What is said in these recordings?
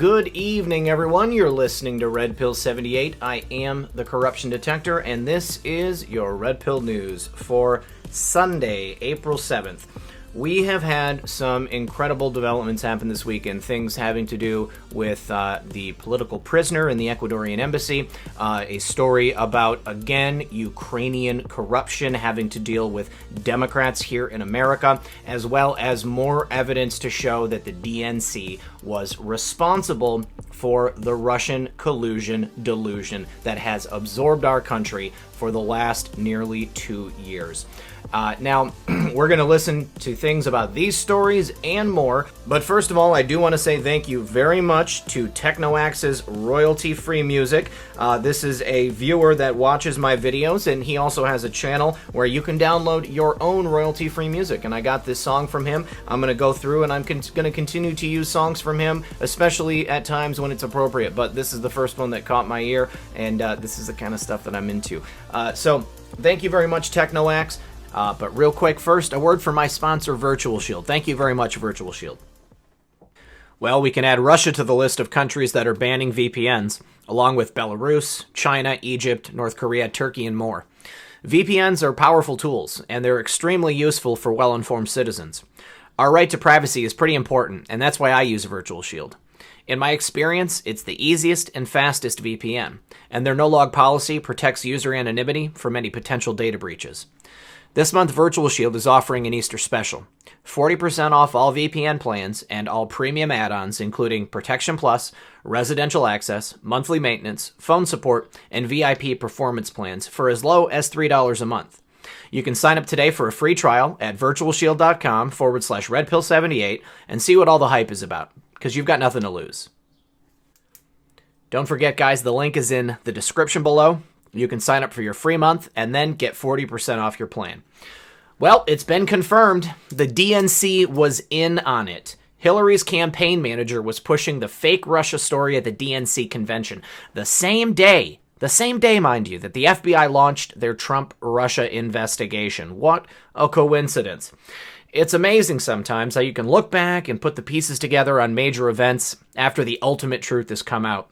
Good evening, everyone. You're listening to Red Pill 78. I am the Corruption Detector, and this is your Red Pill News for Sunday, April 7th. We have had some incredible developments happen this weekend, things having to do with the political prisoner in the Ecuadorian embassy, a story about, again, Ukrainian corruption having to deal with Democrats here in America, as well as more evidence to show that the DNC was responsible for the Russian collusion delusion that has absorbed our country for the last nearly 2 years. Now, we're going to listen to things about these stories and more, but first of all, I do want to say thank you very much to TechnoAxe's royalty-free music. This is a viewer that watches my videos, and he also has a channel where you can download your own royalty-free music, and I got this song from him. I'm going to go through, and I'm going to continue to use songs from him, especially at times when it's appropriate, but this is the first one that caught my ear, and this is the kind of stuff that I'm into. So, thank you very much, TechnoAxe. But real quick, first, a word from my sponsor, Virtual Shield. Thank you very much, Virtual Shield. Well, we can add Russia to the list of countries that are banning VPNs, along with Belarus, China, Egypt, North Korea, Turkey, and more. VPNs are powerful tools, and they're extremely useful for well-informed citizens. Our right to privacy is pretty important, and that's why I use Virtual Shield. In my experience, it's the easiest and fastest VPN, and their no-log policy protects user anonymity from any potential data breaches. This month, Virtual Shield is offering an Easter special. 40% off all VPN plans and all premium add-ons, including Protection Plus, residential access, monthly maintenance, phone support, and VIP performance plans for as low as $3 a month. You can sign up today for a free trial at virtualshield.com/redpill78 and see what all the hype is about, because you've got nothing to lose. Don't forget, guys, the link is in the description below. You can sign up for your free month and then get 40% off your plan. Well, it's been confirmed. The DNC was in on it. Hillary's campaign manager was pushing the fake Russia story at the DNC convention. The same day, mind you, that the FBI launched their Trump-Russia investigation. What a coincidence. It's amazing sometimes how you can look back and put the pieces together on major events after the ultimate truth has come out.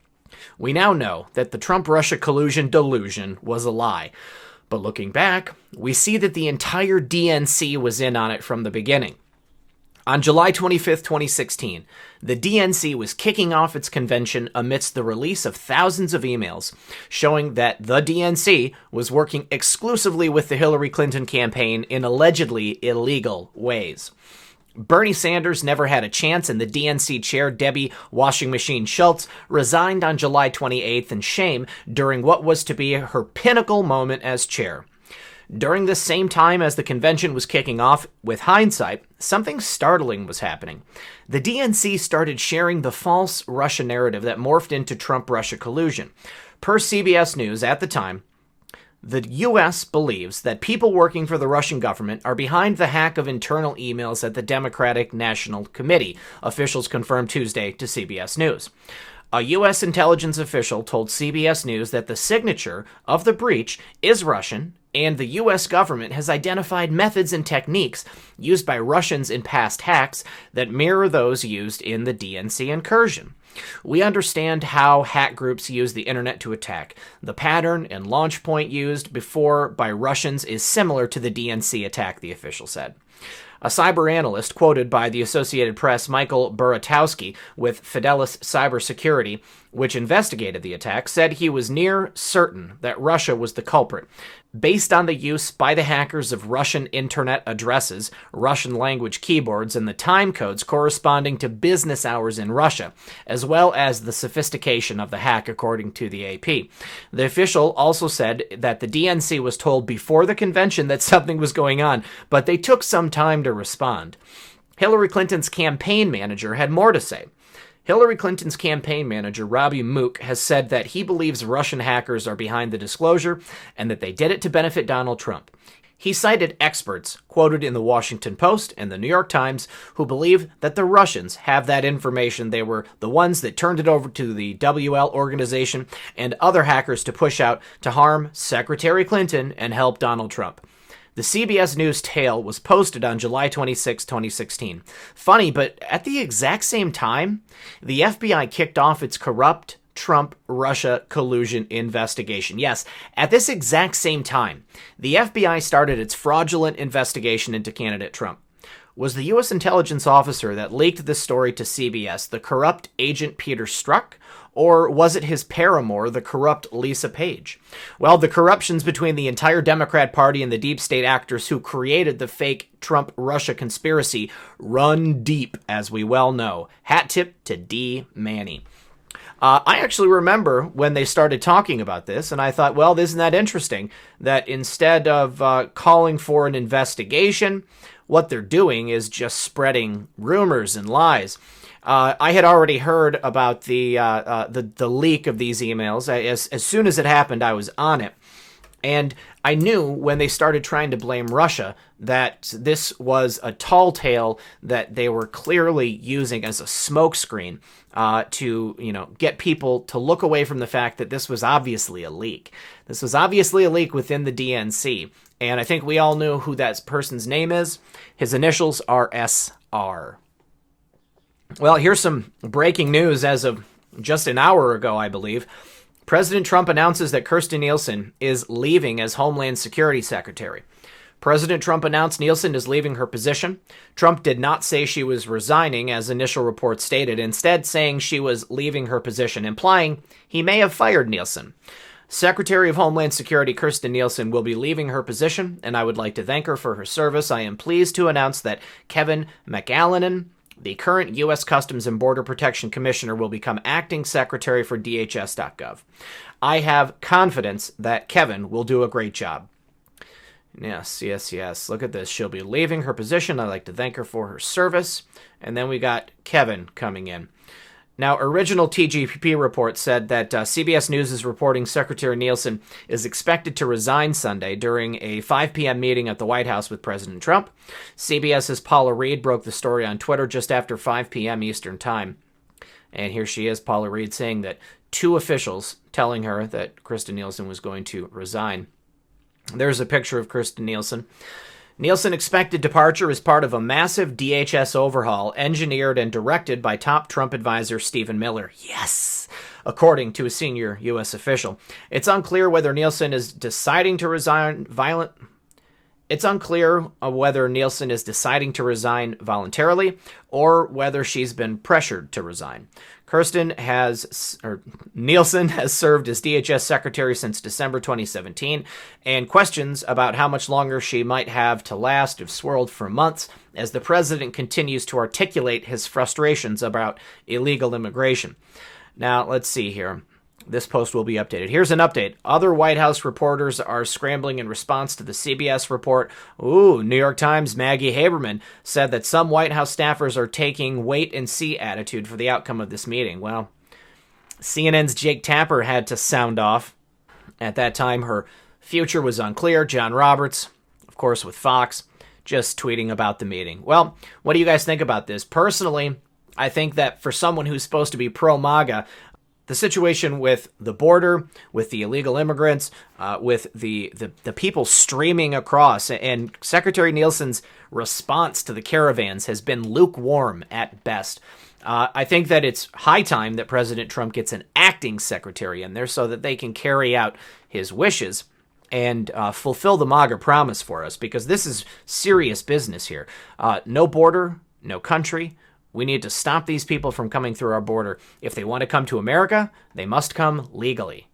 We now know that the Trump-Russia collusion delusion was a lie. But looking back, we see that the entire DNC was in on it from the beginning. On July 25th, 2016, the DNC was kicking off its convention amidst the release of thousands of emails showing that the DNC was working exclusively with the Hillary Clinton campaign in allegedly illegal ways. Bernie Sanders never had a chance, and the DNC chair, Debbie Washing Machine Schultz, resigned on July 28th in shame during what was to be her pinnacle moment as chair. During the same time as the convention was kicking off, with hindsight, something startling was happening. The DNC started sharing the false Russia narrative that morphed into Trump-Russia collusion. Per CBS News at the time, the U.S. believes that people working for the Russian government are behind the hack of internal emails at the Democratic National Committee, officials confirmed Tuesday to CBS News. A U.S. intelligence official told CBS News that the signature of the breach is Russian, and the U.S. government has identified methods and techniques used by Russians in past hacks that mirror those used in the DNC incursion. We understand how hack groups use the internet to attack. The pattern and launch point used before by Russians is similar to the DNC attack, the official said. A cyber analyst quoted by the Associated Press, Michael Buratowski, with Fidelis Cybersecurity, which investigated the attack, said he was near certain that Russia was the culprit. Based on the use by the hackers of Russian internet addresses, Russian language keyboards, and the time codes corresponding to business hours in Russia, as well as the sophistication of the hack, according to the AP. The official also said that the DNC was told before the convention that something was going on, but they took some time to respond. Hillary Clinton's campaign manager had more to say. Hillary Clinton's campaign manager, Robbie Mook, has said that he believes Russian hackers are behind the disclosure and that they did it to benefit Donald Trump. He cited experts, quoted in the Washington Post and the New York Times, who believe that the Russians have that information. They were the ones that turned it over to the WL organization and other hackers to push out to harm Secretary Clinton and help Donald Trump. The CBS News tale was posted on July 26, 2016. Funny, but at the exact same time, the FBI kicked off its corrupt Trump-Russia collusion investigation. Yes, at this exact same time, the FBI started its fraudulent investigation into candidate Trump. Was the U.S. intelligence officer that leaked this story to CBS the corrupt agent Peter Strzok, or was it his paramour, the corrupt Lisa Page? Well, the corruptions between the entire Democrat Party and the deep state actors who created the fake Trump-Russia conspiracy run deep, as we well know. Hat tip to D. Manny. I actually remember when they started talking about this, and I thought, well, isn't that interesting that instead of calling for an investigation, what they're doing is just spreading rumors and lies. I had already heard about the leak of these emails. As soon as it happened, I was on it. And I knew when they started trying to blame Russia that this was a tall tale that they were clearly using as a smokescreen to, get people to look away from the fact that this was obviously a leak. This was obviously a leak within the DNC. And I think we all knew who that person's name is. His initials are SR. Well, here's some breaking news as of just an hour ago, I believe. President Trump announces that Kirstjen Nielsen is leaving as Homeland Security Secretary. President Trump announced Nielsen is leaving her position. Trump did not say she was resigning, as initial reports stated, instead saying she was leaving her position, implying he may have fired Nielsen. Secretary of Homeland Security Kirstjen Nielsen will be leaving her position, and I would like to thank her for her service. I am pleased to announce that Kevin McAleenan, the current U.S. Customs and Border Protection Commissioner, will become acting secretary for DHS.gov. I have confidence that Kevin will do a great job. Yes. Look at this. She'll be leaving her position. I'd like to thank her for her service. And then we got Kevin coming in. Now, original TGPP report said that CBS News is reporting Secretary Nielsen is expected to resign Sunday during a 5 p.m. meeting at the White House with President Trump. CBS's Paula Reed broke the story on Twitter just after 5 p.m. Eastern Time. And here she is, Paula Reed, saying that two officials telling her that Kirstjen Nielsen was going to resign. There's a picture of Kirstjen Nielsen. Nielsen expected departure is part of a massive DHS overhaul engineered and directed by top Trump advisor Stephen Miller. Yes! According to a senior U.S. official. It's unclear whether Nielsen is deciding to resign voluntarily or whether she's been pressured to resign. Nielsen has served as DHS secretary since December 2017, and questions about how much longer she might have to last have swirled for months as the president continues to articulate his frustrations about illegal immigration. Now, let's see here. This post will be updated. Here's an update. Other White House reporters are scrambling in response to the CBS report. New York Times' Maggie Haberman said that some White House staffers are taking wait-and-see attitude for the outcome of this meeting. Well, CNN's Jake Tapper had to sound off. At that time, her future was unclear. John Roberts, of course, with Fox, just tweeting about the meeting. Well, what do you guys think about this? Personally, I think that for someone who's supposed to be pro-MAGA, the situation with the border, with the illegal immigrants, with the people streaming across, and Secretary Nielsen's response to the caravans has been lukewarm at best. I think that it's high time that President Trump gets an acting secretary in there so that they can carry out his wishes and fulfill the MAGA promise for us, because this is serious business here. No border, no country. We need to stop these people from coming through our border. If they want to come to America, they must come legally.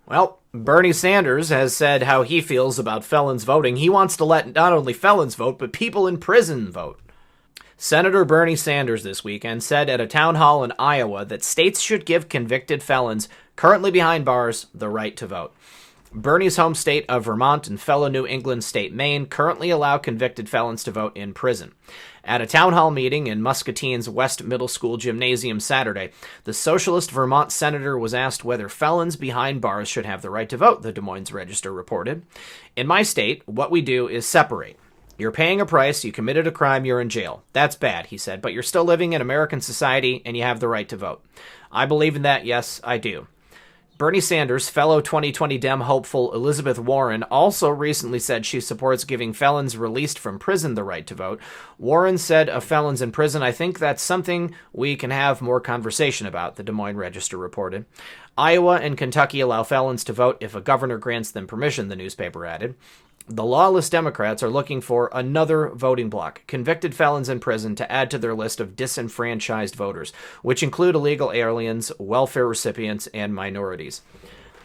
Well, Bernie Sanders has said how he feels about felons voting. He wants to let not only felons vote, but people in prison vote. Senator Bernie Sanders this weekend said at a town hall in Iowa that states should give convicted felons currently behind bars the right to vote. Bernie's home state of Vermont and fellow New England state Maine currently allow convicted felons to vote in prison. At a town hall meeting in Muscatine's West Middle School gymnasium Saturday, the socialist Vermont senator was asked whether felons behind bars should have the right to vote, the Des Moines Register reported. In my state, what we do is separate. You're paying a price, you committed a crime, you're in jail. That's bad, he said, but you're still living in American society and you have the right to vote. I believe in that, yes, I do. Bernie Sanders, fellow 2020 Dem hopeful Elizabeth Warren also recently said she supports giving felons released from prison the right to vote. Warren said of felons in prison, "I think that's something we can have more conversation about," the Des Moines Register reported. Iowa and Kentucky allow felons to vote if a governor grants them permission, the newspaper added. The lawless Democrats are looking for another voting bloc, convicted felons in prison, to add to their list of disenfranchised voters, which include illegal aliens, welfare recipients, and minorities.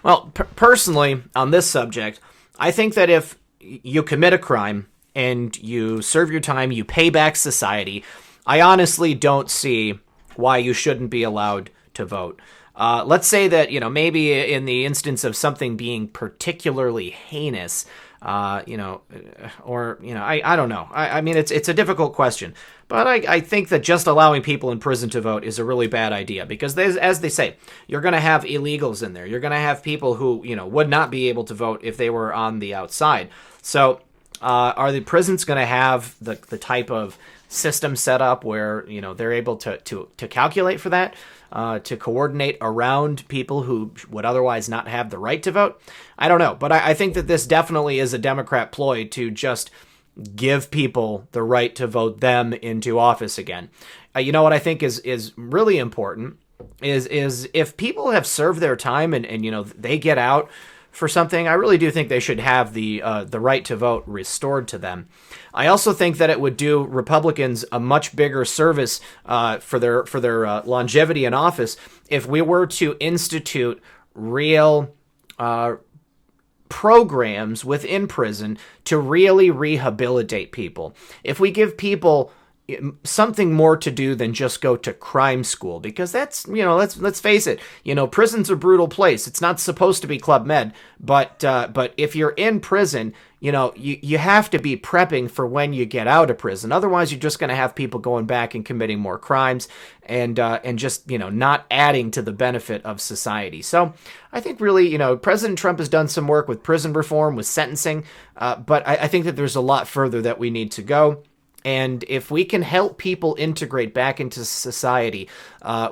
Well, personally, on this subject, I think that if you commit a crime and you serve your time, you pay back society, I honestly don't see why you shouldn't be allowed to vote. Let's say that, maybe in the instance of something being particularly heinous, I don't know. I mean, it's a difficult question, but I think that just allowing people in prison to vote is a really bad idea because, as they say, you're going to have illegals in there. You're going to have people who, would not be able to vote if they were on the outside. So are the prisons going to have the type of system set up where, they're able to calculate for that? To coordinate around people who would otherwise not have the right to vote? I don't know, but I think that this definitely is a Democrat ploy to just give people the right to vote them into office again. What I think is really important is if people have served their time and they get out for something, I really do think they should have the right to vote restored to them. I also think that it would do Republicans a much bigger service for their longevity in office if we were to institute real programs within prison to really rehabilitate people. If we give people something more to do than just go to crime school, because that's, let's face it, prison's a brutal place. It's not supposed to be Club Med, but if you're in prison, you have to be prepping for when you get out of prison. Otherwise, you're just going to have people going back and committing more crimes and just, not adding to the benefit of society. So I think really, President Trump has done some work with prison reform, with sentencing, but I think that there's a lot further that we need to go. And if we can help people integrate back into society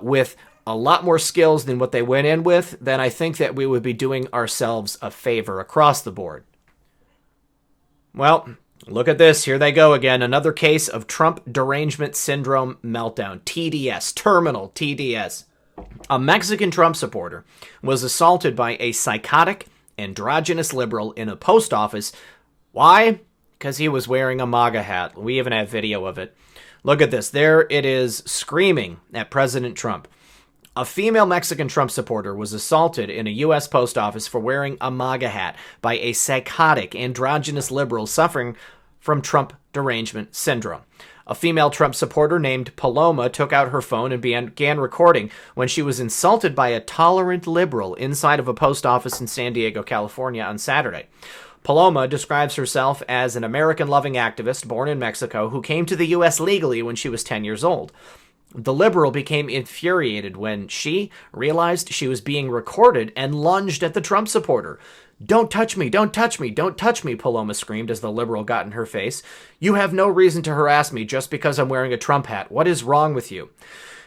with a lot more skills than what they went in with, then I think that we would be doing ourselves a favor across the board. Well, look at this. Here they go again. Another case of Trump derangement syndrome meltdown. TDS. Terminal TDS. A Mexican Trump supporter was assaulted by a psychotic, androgynous liberal in a post office. Why? Because he was wearing a MAGA hat. We even have video of it. Look at this. There it is, screaming at President Trump. A female Mexican Trump supporter was assaulted in a U.S. post office for wearing a MAGA hat by a psychotic, androgynous liberal suffering from Trump derangement syndrome. A female Trump supporter named Paloma took out her phone and began recording when she was insulted by a tolerant liberal inside of a post office in San Diego, California on Saturday. Paloma describes herself as an American-loving activist born in Mexico who came to the U.S. legally when she was 10 years old. The liberal became infuriated when she realized she was being recorded and lunged at the Trump supporter. "Don't touch me, don't touch me, don't touch me," Paloma screamed as the liberal got in her face. "You have no reason to harass me just because I'm wearing a Trump hat. What is wrong with you?"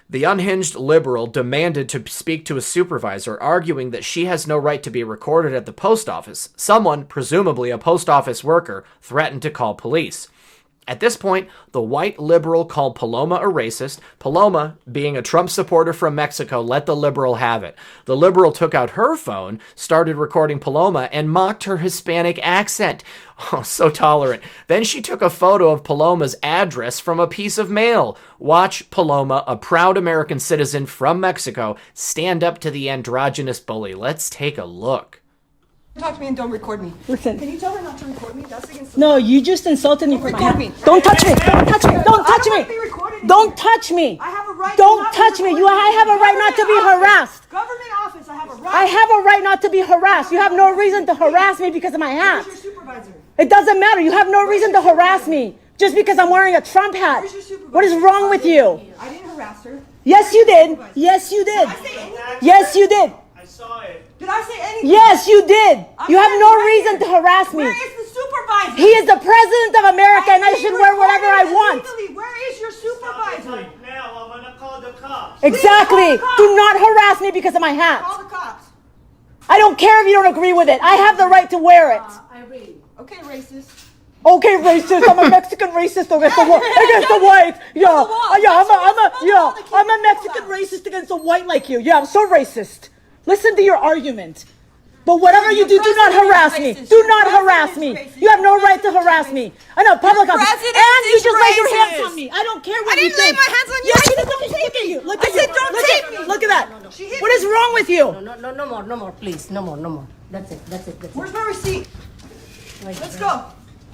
The unhinged liberal demanded to speak to a supervisor, arguing that she has no right to be recorded at the post office. Someone, presumably a post office worker, threatened to call police. At this point, the white liberal called Paloma a racist. Paloma, being a Trump supporter from Mexico, let the liberal have it. The liberal took out her phone, started recording Paloma, and mocked her Hispanic accent. Oh, so tolerant. Then she took a photo of Paloma's address from a piece of mail. Watch Paloma, a proud American citizen from Mexico, stand up to the androgynous bully. Let's take a look. Talk to me and don't record me. Listen. Can you tell her not to record me? That's against the No, you just insulted me. Record me. Don't touch me. Don't touch me. Don't touch I don't me. want to be recorded in Don't here. touch me. I have a right Don't to not touch be me. recorded. I have a right not to be harassed. Government office, I have a right. I have a right not to be harassed. You have no reason to harass me because of my hat. Where's your supervisor? It doesn't matter. You have no reason to harass me just because I'm wearing a Trump hat. Where's your supervisor? What is wrong with you? I didn't harass her. Yes, you did. Yes, you did. Did I say anything? Yes, you did. I saw it. Did I say anything? Yes, you did. You have no standing right reason here. to harass me. Where is the supervisor? He is the president of America and I should wear whatever I want. Legally. Where is your supervisor? Right now, I'm gonna call the cops. Exactly. Call the cops. Do not harass me because of my hat. Call the cops. I don't care if you don't agree with it. I have the right to wear it. Irene. Okay, racist. Okay, racist. I'm a Mexican racist against the white. Yeah, I'm a Mexican racist against the white like you. Yeah, I'm so racist. Listen to your argument. But whatever you do, do not harass me. Do not harass me. You have no right to harass me. I know, public office. And you just laid your hands on me. I don't care what you think. I didn't lay my hands on you. Yeah, you didn't. Don't take you. Look at you. I said don't take me. Look at that. What is wrong with you? No more, please. No more. That's it. Where's my receipt? Let's go.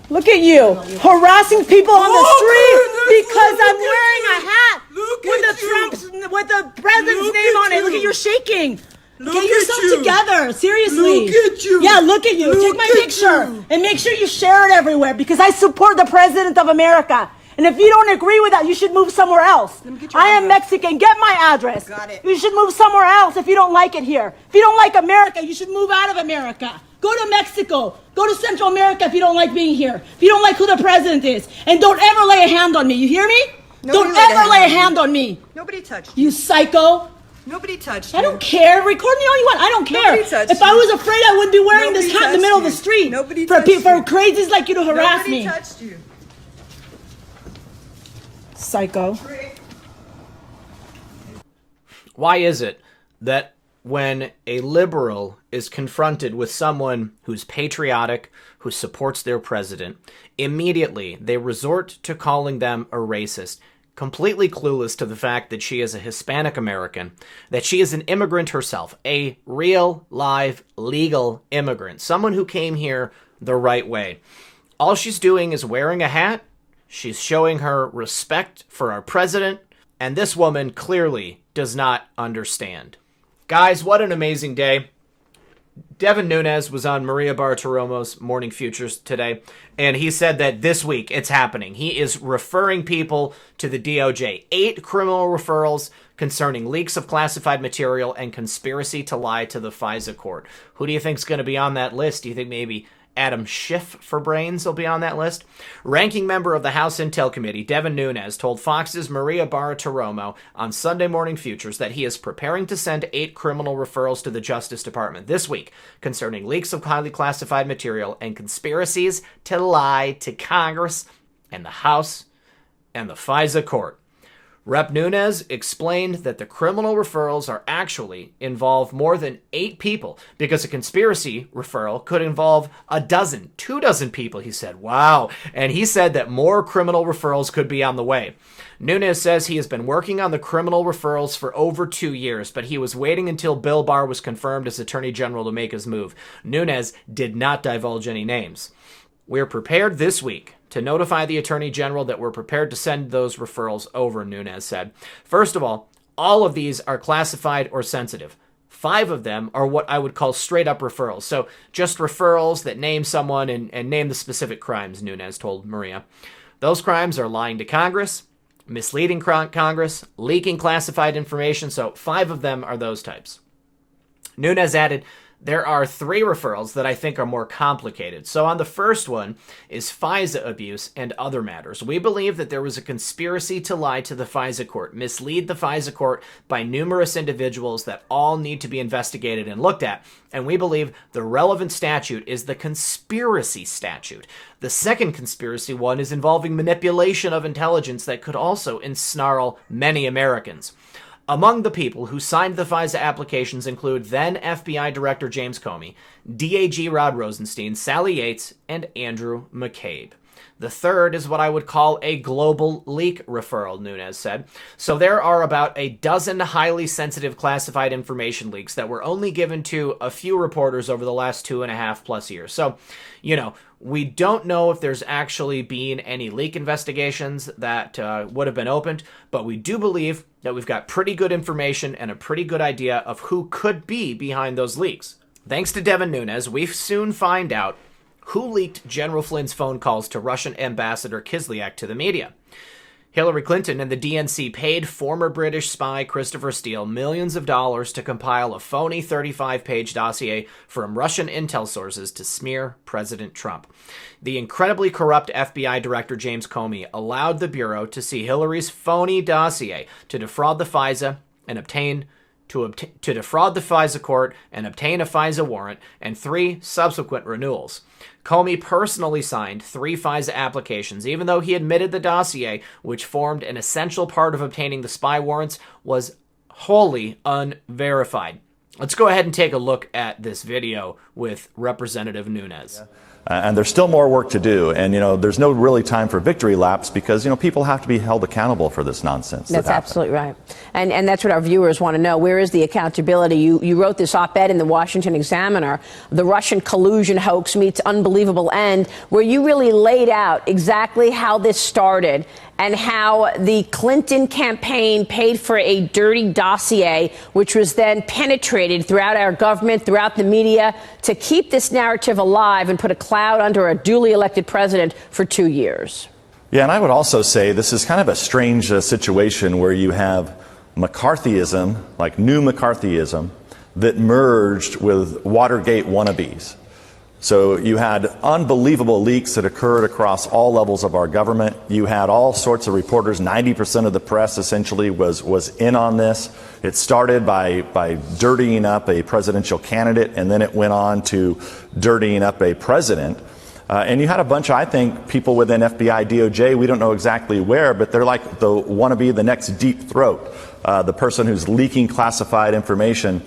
Look at you, harassing people on the street because I'm wearing a hat with the president's name on it. Look at you shaking. Get yourself together, seriously. Look at you. Yeah, look at you. Take my picture and make sure you share it everywhere because I support the president of America. And if you don't agree with that, you should move somewhere else. I am Mexican. Get my address. Got it. You should move somewhere else if you don't like it here. If you don't like America, you should move out of America. Go to Mexico. Go to Central America if you don't like being here. If you don't like who the president is. And don't ever lay a hand on me. You hear me? Don't ever lay a hand on me. Nobody touched you. You psycho. Nobody touched you. I don't care. Record me all you want. I don't care. Nobody touched If I was afraid, I wouldn't be wearing Nobody this hat in the touched middle of you. the street. Nobody for touched people, for you. crazies like you to harass Nobody me. touched you. Psycho. Why is it that when a liberal is confronted with someone who's patriotic, who supports their president, immediately they resort to calling them a racist, completely clueless to the fact that she is a Hispanic American, that she is an immigrant herself, a real, live, legal immigrant, someone who came here the right way. All she's doing is wearing a hat. She's showing her respect for our president, and this woman clearly does not understand. Guys, what an amazing day. Devin Nunes was on Maria Bartiromo's Morning Futures today, and he said that this week it's happening. He is referring people to the DOJ. 8 criminal referrals concerning leaks of classified material and conspiracy to lie to the FISA court. Who do you think is going to be on that list? Do you think maybe Adam Schiff for brains will be on that list? Ranking member of the House Intel Committee, Devin Nunes, told Fox's Maria Bartiromo on Sunday Morning Futures that he is preparing to send 8 criminal referrals to the Justice Department this week concerning leaks of highly classified material and conspiracies to lie to Congress and the House and the FISA court. Rep. Nunes explained that the criminal referrals are actually involve more than 8 people because a conspiracy referral could involve 24 people, he said. Wow. And he said that more criminal referrals could be on the way. Nunes says he has been working on the criminal referrals for over 2 years, but he was waiting until Bill Barr was confirmed as Attorney General to make his move. Nunes did not divulge any names. We're prepared this week to notify the Attorney General that we're prepared to send those referrals over, Nunes said. First of all of these are classified or sensitive. 5 of them are what I would call straight-up referrals. So just referrals that name someone and name the specific crimes, Nunes told Maria. Those crimes are lying to Congress, misleading Congress, leaking classified information. So 5 of them are those types. Nunes added, there are 3 referrals that I think are more complicated. So on the first one is FISA abuse and other matters. We believe that there was a conspiracy to lie to the FISA court, mislead the FISA court by numerous individuals that all need to be investigated and looked at. And we believe the relevant statute is the conspiracy statute. The second conspiracy one is involving manipulation of intelligence that could also ensnarl many Americans. Among the people who signed the FISA applications include then FBI Director James Comey, DAG Rod Rosenstein, Sally Yates, and Andrew McCabe. The third is what I would call a global leak referral, Nunes said. So there are about a dozen highly sensitive classified information leaks that were only given to a few reporters over the last 2.5+ years. So, we don't know if there's actually been any leak investigations that would have been opened, but we do believe that we've got pretty good information and a pretty good idea of who could be behind those leaks. Thanks to Devin Nunes, we soon find out who leaked General Flynn's phone calls to Russian Ambassador Kislyak to the media. Hillary Clinton and the DNC paid former British spy Christopher Steele millions of dollars to compile a phony 35-page dossier from Russian intel sources to smear President Trump. The incredibly corrupt FBI Director James Comey allowed the Bureau to see Hillary's phony dossier to defraud the FISA and obtain to defraud the FISA court and obtain a FISA warrant, and 3 subsequent renewals. Comey personally signed 3 FISA applications, even though he admitted the dossier, which formed an essential part of obtaining the spy warrants, was wholly unverified. Let's go ahead and take a look at this video with Representative Nunes. And there's still more work to do. And, there's no really time for victory laps because, people have to be held accountable for this nonsense. That's absolutely right. And that's what our viewers want to know. Where is the accountability? You wrote this op-ed in the Washington Examiner, the Russian collusion hoax meets unbelievable end, where you really laid out exactly how this started and how the Clinton campaign paid for a dirty dossier, which was then penetrated throughout our government, throughout the media, to keep this narrative alive and put a cloud under a duly elected president for 2 years. Yeah, and I would also say this is kind of a strange situation where you have McCarthyism, like new McCarthyism, that merged with Watergate wannabes. So you had unbelievable leaks that occurred across all levels of our government. You had all sorts of reporters. 90% of the press essentially was in on this. It started by dirtying up a presidential candidate, and then it went on to dirtying up a president. And you had a bunch of, I think, people within FBI, DOJ, we don't know exactly where, but they're like the wannabe, the next Deep Throat, the person who's leaking classified information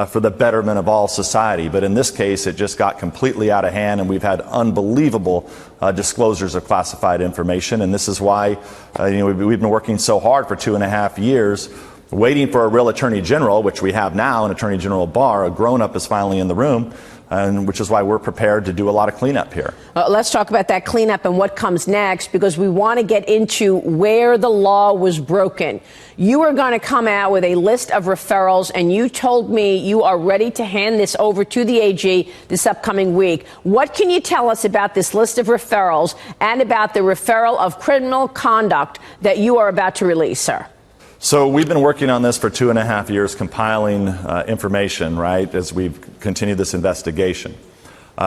for the betterment of all society. But in this case, it just got completely out of hand, and we've had unbelievable disclosures of classified information. And this is why we've been working so hard for 2.5 years, waiting for a real attorney general, which we have now, an Attorney General Barr. A grown-up is finally in the room, and which is why we're prepared to do a lot of cleanup here. Let's talk about that cleanup and what comes next, because we want to get into where the law was broken. You are going to come out with a list of referrals, and you told me you are ready to hand this over to the AG this upcoming week. What can you tell us about this list of referrals and about the referral of criminal conduct that you are about to release, sir? So we've been working on this for 2.5 years, compiling information, right, as we've continued this investigation.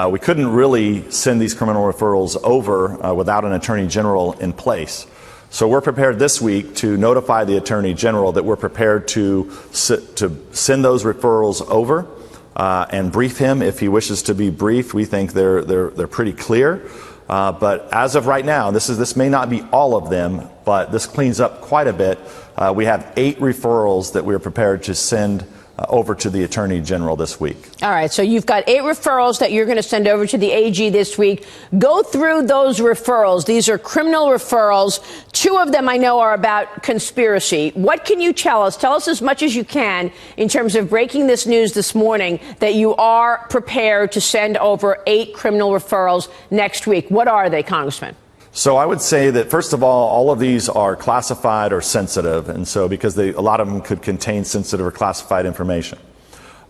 We couldn't really send these criminal referrals over without an attorney general in place. So we're prepared this week to notify the attorney general that we're prepared to send those referrals over and brief him if he wishes to be briefed. We think they're pretty clear. But as of right now, this may not be all of them, but this cleans up quite a bit. We have 8 referrals that we're prepared to send over to the Attorney General this week. All right, so you've got 8 referrals that you're going to send over to the AG this week. Go through those referrals. These are criminal referrals. 2 of them I know are about conspiracy. What can you tell us? Tell us as much as you can in terms of breaking this news this morning that you are prepared to send over 8 criminal referrals next week. What are they, Congressman? So I would say that, first of all of these are classified or sensitive, and so because a lot of them could contain sensitive or classified information.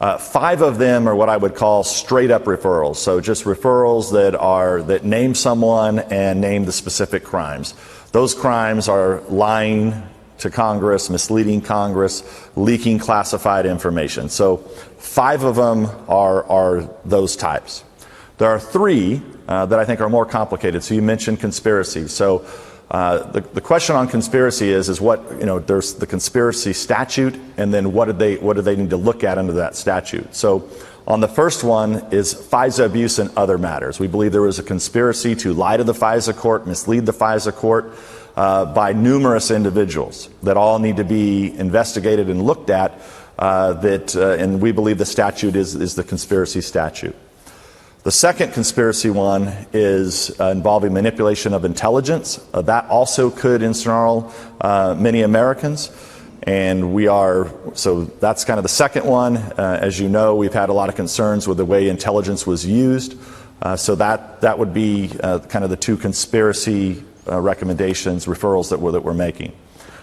5 of them are what I would call straight up referrals, so just referrals that name someone and name the specific crimes. Those crimes are lying to Congress, misleading Congress, leaking classified information. So 5 of them are those types. There are 3 that I think are more complicated. So you mentioned conspiracy. So the question on conspiracy is what, there's the conspiracy statute, and then what do they need to look at under that statute? So on the first one is FISA abuse and other matters. We believe there was a conspiracy to lie to the FISA court, mislead the FISA court by numerous individuals that all need to be investigated and looked at, and we believe the statute is the conspiracy statute. The second conspiracy one is involving manipulation of intelligence. That also could ensnarl many Americans. And so that's kind of the second one. As you know, we've had a lot of concerns with the way intelligence was used. So that would be kind of the 2 conspiracy recommendations, referrals that we're making.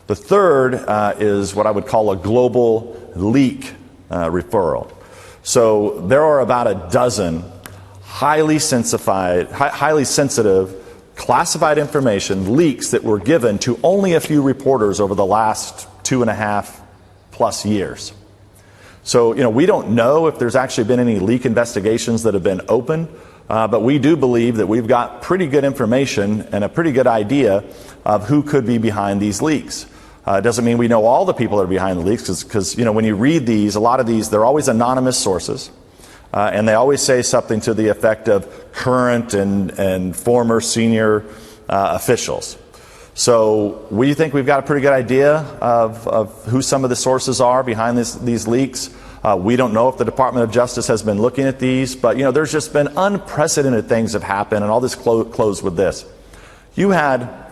The third is what I would call a global leak referral. So there are about a dozen highly sensitive, classified information leaks that were given to only a few reporters over the last 2.5+ years. So, we don't know if there's actually been any leak investigations that have been opened, but we do believe that we've got pretty good information and a pretty good idea of who could be behind these leaks. It doesn't mean we know all the people that are behind the leaks, because when you read these, a lot of these, they're always anonymous sources, and they always say something to the effect of current and former senior officials. So we think we've got a pretty good idea of who some of the sources are behind these leaks. We don't know if the Department of Justice has been looking at these, but there's just been unprecedented things have happened, and I'll just close with this. You had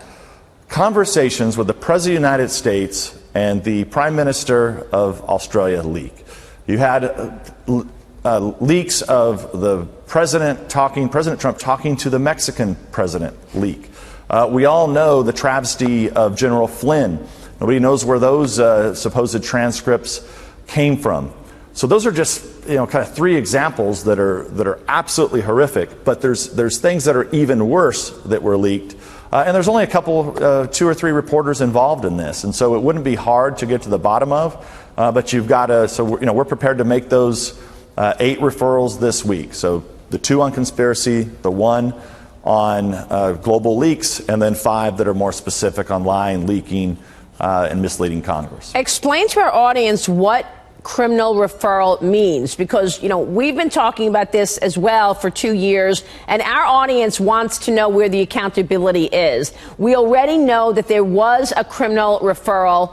conversations with the President of the United States and the Prime Minister of Australia leak. You had leaks of the President Trump talking to the Mexican president leak. We all know the travesty of General Flynn. Nobody knows where those supposed transcripts came from. So those are just kind of three examples that are absolutely horrific. But there's things that are even worse that were leaked. And there's only a couple, 2 or 3 reporters involved in this, and so it wouldn't be hard to get to the bottom of. But you've got to. So we're prepared to make those 8 referrals this week. So the 2 on conspiracy, the 1 on global leaks, and then 5 that are more specific on lying, leaking, and misleading Congress. Explain to our audience what criminal referral means, because we've been talking about this as well for 2 years, and our audience wants to know where the accountability is. We already know that there was a criminal referral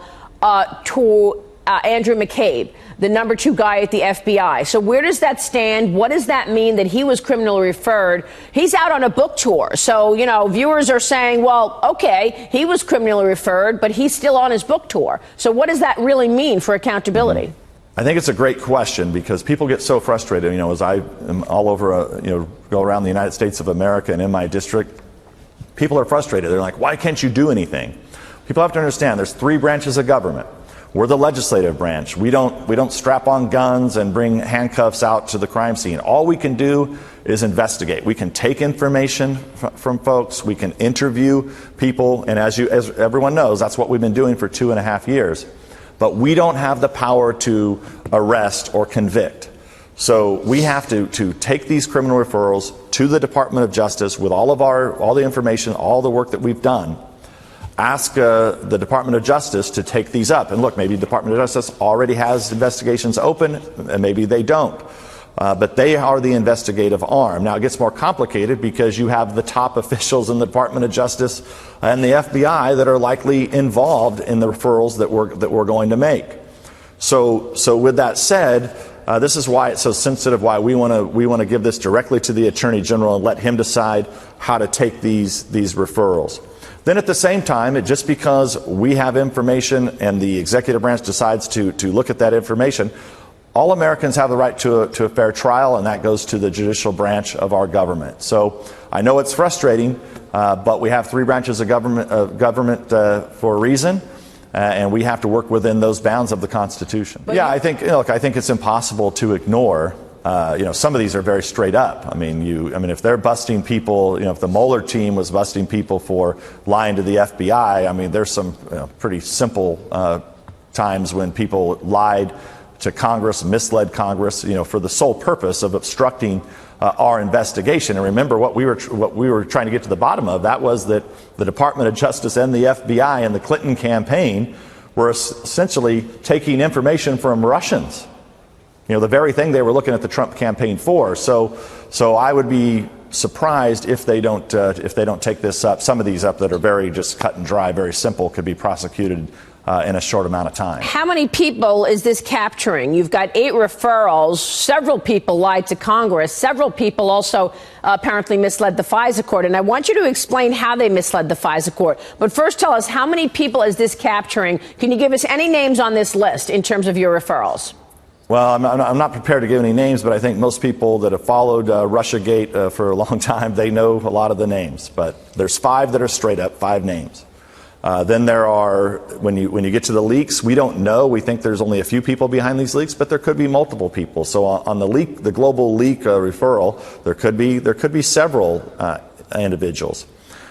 to Andrew McCabe, the number 2 guy at the FBI. So where does that stand? What does that mean that he was criminally referred? He's out on a book tour. So, viewers are saying, well, okay, he was criminally referred, but he's still on his book tour. So what does that really mean for accountability? I think it's a great question, because people get so frustrated. As I am all over, go around the United States of America and in my district, people are frustrated. They're like, why can't you do anything? People have to understand there's 3 branches of government. We're the legislative branch. We don't strap on guns and bring handcuffs out to the crime scene. All we can do is investigate. We can take information from folks. We can interview people. And as everyone knows, that's what we've been doing for 2.5 years. But we don't have the power to arrest or convict. So we have to take these criminal referrals to the Department of Justice with all the information, all the work that we've done. Ask the Department of Justice to take these up. And look, maybe the Department of Justice already has investigations open, and maybe they don't. But they are the investigative arm. Now, it gets more complicated because you have the top officials in the Department of Justice and the FBI that are likely involved in the referrals that we're going to make. So with that said, this is why it's so sensitive, why we want to give this directly to the Attorney General and let him decide how to take these referrals. Then at the same time, just because we have information and the executive branch decides to look at that information, all Americans have the right to a fair trial, and that goes to the judicial branch of our government. So I know it's frustrating, but we have 3 branches of government for a reason, and we have to work within those bounds of the Constitution. Yeah, I think it's impossible to ignore. Some of these are very straight up. I mean, if they're busting people, if the Mueller team was busting people for lying to the FBI, I mean, there's some pretty simple times when people lied to Congress, misled Congress, for the sole purpose of obstructing our investigation. And remember, what we were trying to get to the bottom of, that was that the Department of Justice and the FBI and the Clinton campaign were essentially taking information from Russians. The very thing they were looking at the Trump campaign for. So I would be surprised if they don't take this up. Some of these up that are very just cut and dry, very simple, could be prosecuted in a short amount of time. How many people is this capturing? You've got 8 referrals. Several people lied to Congress. Several people also apparently misled the FISA court. And I want you to explain how they misled the FISA court. But first, tell us, how many people is this capturing? Can you give us any names on this list in terms of your referrals? Well, I'm not prepared to give any names, but I think most people that have followed Russiagate for a long time, they know a lot of the names. But there's 5 that are straight up, 5 names. Then there are, when you get to the leaks, we don't know. We think there's only a few people behind these leaks, but there could be multiple people. So on the global leak referral, there could be several individuals.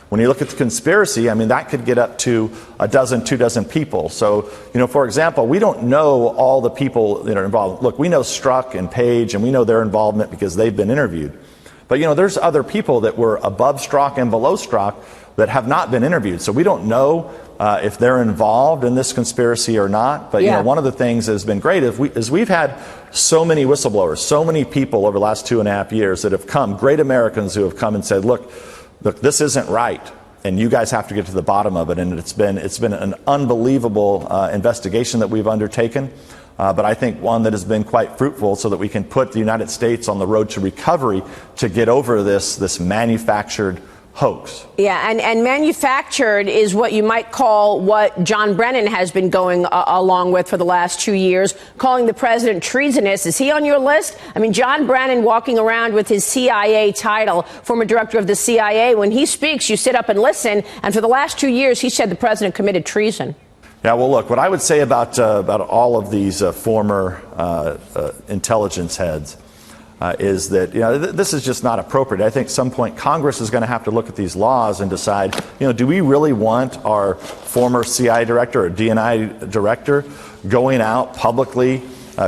When you look at the conspiracy, I mean, that could get up to a dozen, 2 dozen people. So, for example, we don't know all the people that are involved. Look, we know Strzok and Page, and we know their involvement because they've been interviewed. But, there's other people that were above Strzok and below Strzok that have not been interviewed. So we don't know if they're involved in this conspiracy or not. But, one of the things that has been great is we've had so many whistleblowers, so many people over the last 2.5 years that have come, great Americans who have come and said, look, this isn't right, and you guys have to get to the bottom of it. And it's been an unbelievable investigation that we've undertaken. But I think one that has been quite fruitful so that we can put the United States on the road to recovery to get over this manufactured hoax. Yeah, and manufactured is what you might call what John Brennan has been going along with for the last 2 years, calling the president treasonous. Is he on your list? I mean, John Brennan walking around with his CIA title, former director of the CIA, when he speaks, you sit up and listen. And for the last 2 years, he said the president committed treason. Yeah, well, look, what I would say about all of these former intelligence heads is that this is just not appropriate. I think at some point Congress is going to have to look at these laws and decide, do we really want our former CIA director or DNI director going out publicly,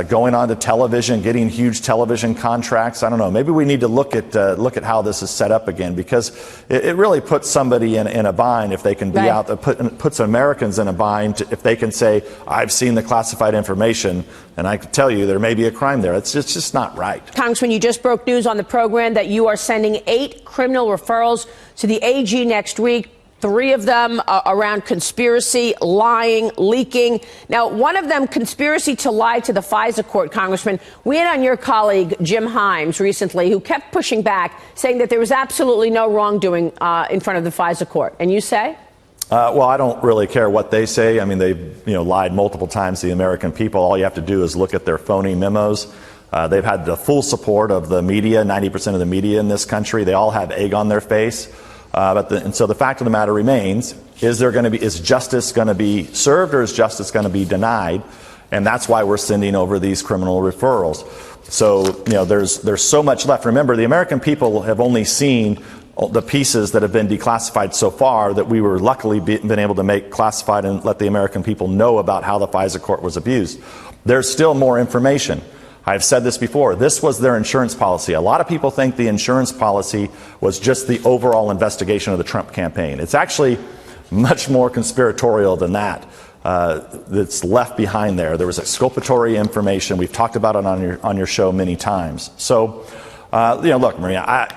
going onto television, getting huge television contracts? I don't know. Maybe we need to look at how this is set up again, because it really puts somebody in a bind if they can be out there, puts Americans in a bind if they can say, I've seen the classified information, and I can tell you there may be a crime there. It's just not right. Congressman, you just broke news on the program that you are sending 8 criminal referrals to the AG next week. 3 of them around conspiracy, lying, leaking. Now, one of them, conspiracy to lie to the FISA court, Congressman. We had on your colleague, Jim Himes, recently, who kept pushing back, saying that there was absolutely no wrongdoing in front of the FISA court. And you say? Well, I don't really care what they say. I mean, they've lied multiple times to the American people. All you have to do is look at their phony memos. They've had the full support of the media, 90% of the media in this country. They all have egg on their face. And so the fact of the matter remains, is justice going to be served, or is justice going to be denied? And that's why we're sending over these criminal referrals. So, there's so much left. Remember, the American people have only seen the pieces that have been declassified so far that we were luckily been able to make classified and let the American people know about how the FISA court was abused. There's still more information. I've said this before. This was their insurance policy. A lot of people think the insurance policy was just the overall investigation of the Trump campaign. It's actually much more conspiratorial than that. That's left behind there. There was exculpatory information. We've talked about it on your show many times. So, look, Maria,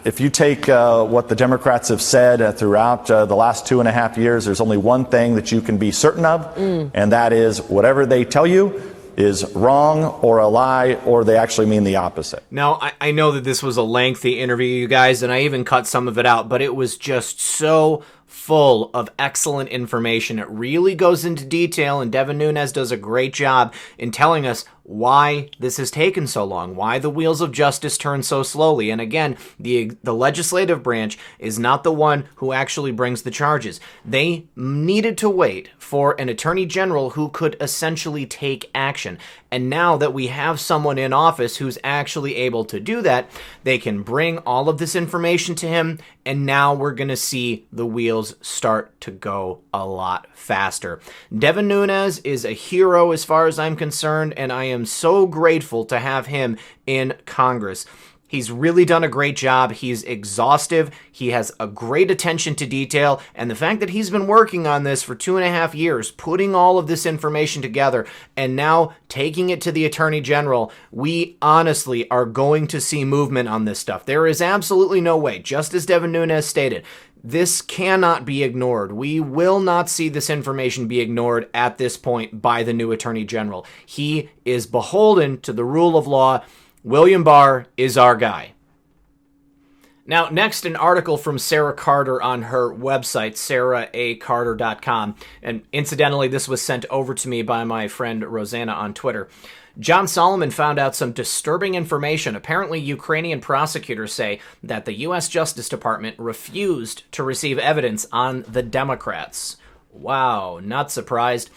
if you take what the Democrats have said throughout the last 2.5 years, there's only one thing that you can be certain of, and that is whatever they tell you is wrong or a lie, or they actually mean the opposite. Now, I know that this was a lengthy interview, you guys, and I even cut some of it out, but it was just so full of excellent information. It really goes into detail, and Devin Nunes does a great job in telling us why this has taken so long, why the wheels of justice turn so slowly. And again, the legislative branch is not the one who actually brings the charges. They needed to wait for an attorney general who could essentially take action. And now that we have someone in office who's actually able to do that, they can bring all of this information to him, and now we're going to see the wheels start to go a lot faster. Devin Nunes is a hero as far as I'm concerned, and I am so grateful to have him in Congress. He's really done a great job. He's exhaustive. He has a great attention to detail. And the fact that he's been working on this for 2.5 years, putting all of this information together, and now taking it to the Attorney General, we honestly are going to see movement on this stuff. There is absolutely no way, just as Devin Nunes stated, this cannot be ignored. We will not see this information be ignored at this point by the new Attorney General. He is beholden to the rule of law. William Barr is our guy. Now, next, an article from Sarah Carter on her website, sarahacarter.com. And incidentally, this was sent over to me by my friend Rosanna on Twitter. John Solomon found out some disturbing information. Apparently, Ukrainian prosecutors say that the U.S. Justice Department refused to receive evidence on the Democrats. Wow, not surprised.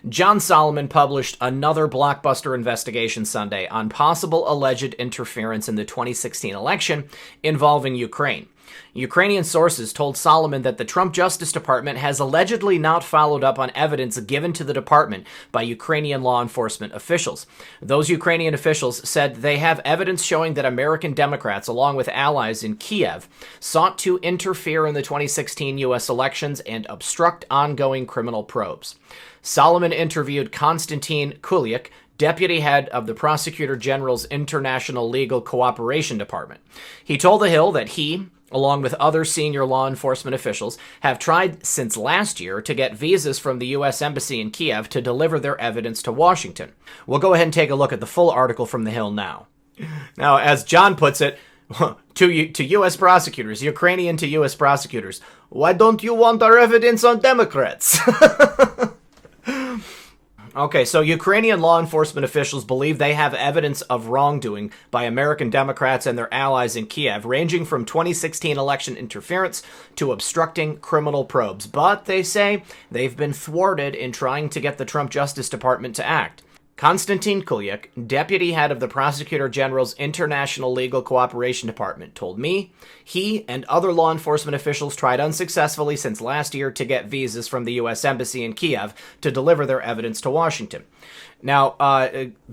John Solomon published another blockbuster investigation Sunday on possible alleged interference in the 2016 election involving Ukraine. Ukrainian sources told Solomon that the Trump Justice Department has allegedly not followed up on evidence given to the department by Ukrainian law enforcement officials. Those Ukrainian officials said they have evidence showing that American Democrats, along with allies in Kiev, sought to interfere in the 2016 U.S. elections and obstruct ongoing criminal probes. Solomon interviewed Konstantin Kuliak, deputy head of the Prosecutor General's International Legal Cooperation Department. He told The Hill that he, along with other senior law enforcement officials, have tried since last year to get visas from the U.S. Embassy in Kiev to deliver their evidence to Washington. We'll go ahead and take a look at the full article from The Hill now. Now, as John puts it, to U.S. prosecutors, Ukrainian to U.S. prosecutors, why don't you want our evidence on Democrats? Okay, so Ukrainian law enforcement officials believe they have evidence of wrongdoing by American Democrats and their allies in Kiev, ranging from 2016 election interference to obstructing criminal probes. But they say they've been thwarted in trying to get the Trump Justice Department to act. Konstantin Kuliak, deputy head of the Prosecutor General's International Legal Cooperation Department, told me he and other law enforcement officials tried unsuccessfully since last year to get visas from the U.S. Embassy in Kiev to deliver their evidence to Washington. Now,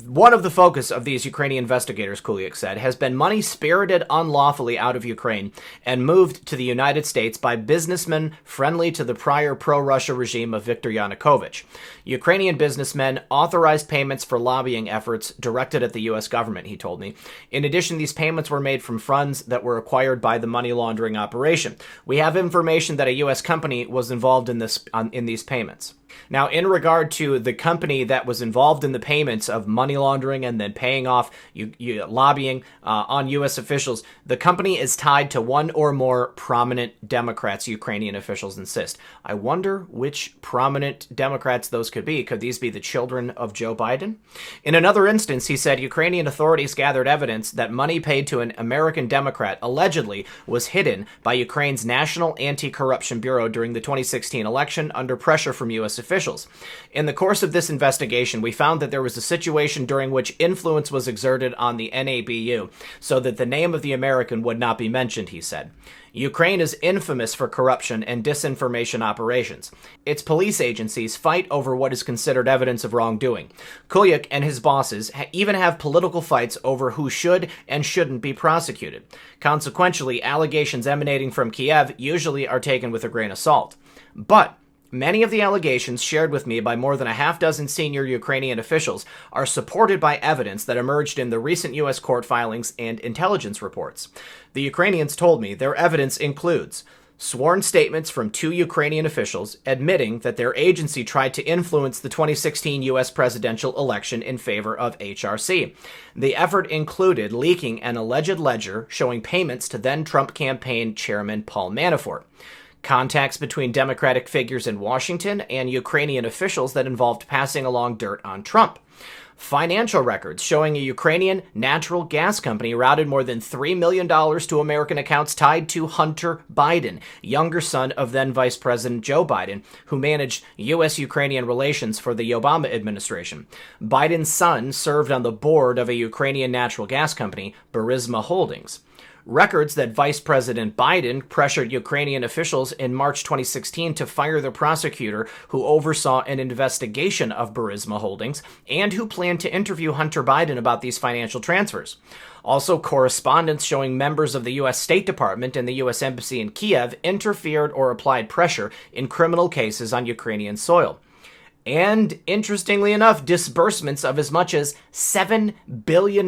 one of the focus of these Ukrainian investigators, Kuliak said, has been money spirited unlawfully out of Ukraine and moved to the United States by businessmen friendly to the prior pro-Russia regime of Viktor Yanukovych. Ukrainian businessmen authorized payments for lobbying efforts directed at the U.S. government, he told me. In addition, these payments were made from funds that were acquired by the money laundering operation. We have information that a U.S. company was involved in these payments. Now, in regard to the company that was involved in the payments of money laundering and then paying off lobbying on U.S. officials, the company is tied to one or more prominent Democrats, Ukrainian officials insist. I wonder which prominent Democrats those could be. Could these be the children of Joe Biden? In another instance, he said Ukrainian authorities gathered evidence that money paid to an American Democrat allegedly was hidden by Ukraine's National Anti-Corruption Bureau during the 2016 election under pressure from U.S. officials. In the course of this investigation, we found that there was a situation during which influence was exerted on the NABU so that the name of the American would not be mentioned, he said. Ukraine is infamous for corruption and disinformation operations. Its police agencies fight over what is considered evidence of wrongdoing. Kuliak and his bosses even have political fights over who should and shouldn't be prosecuted. Consequentially, allegations emanating from Kiev usually are taken with a grain of salt. But many of the allegations shared with me by more than a half dozen senior Ukrainian officials are supported by evidence that emerged in the recent U.S. court filings and intelligence reports. The Ukrainians told me their evidence includes sworn statements from 2 Ukrainian officials admitting that their agency tried to influence the 2016 U.S. presidential election in favor of HRC. The effort included leaking an alleged ledger showing payments to then-Trump campaign chairman Paul Manafort. Contacts between Democratic figures in Washington and Ukrainian officials that involved passing along dirt on Trump. Financial records showing a Ukrainian natural gas company routed more than $3 million to American accounts tied to Hunter Biden, younger son of then Vice President Joe Biden, who managed U.S.-Ukrainian relations for the Obama administration. Biden's son served on the board of a Ukrainian natural gas company, Burisma Holdings. Records that Vice President Biden pressured Ukrainian officials in March 2016 to fire the prosecutor who oversaw an investigation of Burisma Holdings and who planned to interview Hunter Biden about these financial transfers. Also, correspondence showing members of the U.S. State Department and the U.S. Embassy in Kiev interfered or applied pressure in criminal cases on Ukrainian soil. And, interestingly enough, disbursements of as much as $7 billion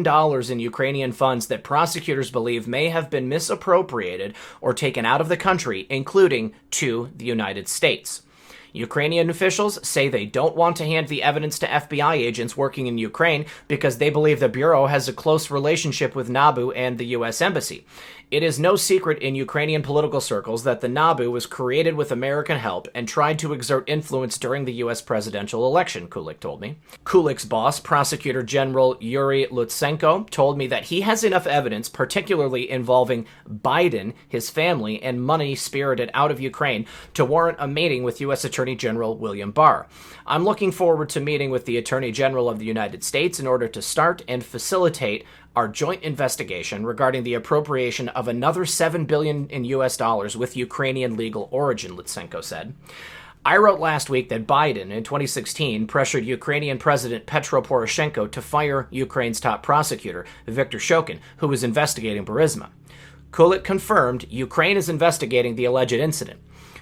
in Ukrainian funds that prosecutors believe may have been misappropriated or taken out of the country, including to the United States. Ukrainian officials say they don't want to hand the evidence to FBI agents working in Ukraine because they believe the Bureau has a close relationship with NABU and the U.S. Embassy. It is no secret in Ukrainian political circles that the NABU was created with American help and tried to exert influence during the U.S. presidential election, Kulik told me. Kulik's boss, Prosecutor General Yuri Lutsenko, told me that he has enough evidence, particularly involving Biden, his family, and money spirited out of Ukraine, to warrant a meeting with U.S. Attorney General William Barr. I'm looking forward to meeting with the Attorney General of the United States in order to start and facilitate our joint investigation regarding the appropriation of another $7 billion in U.S. dollars with Ukrainian legal origin, Lutsenko said. I wrote last week that Biden, in 2016, pressured Ukrainian President Petro Poroshenko to fire Ukraine's top prosecutor, Viktor Shokin, who was investigating Burisma. Kulik confirmed Ukraine is investigating the alleged incident.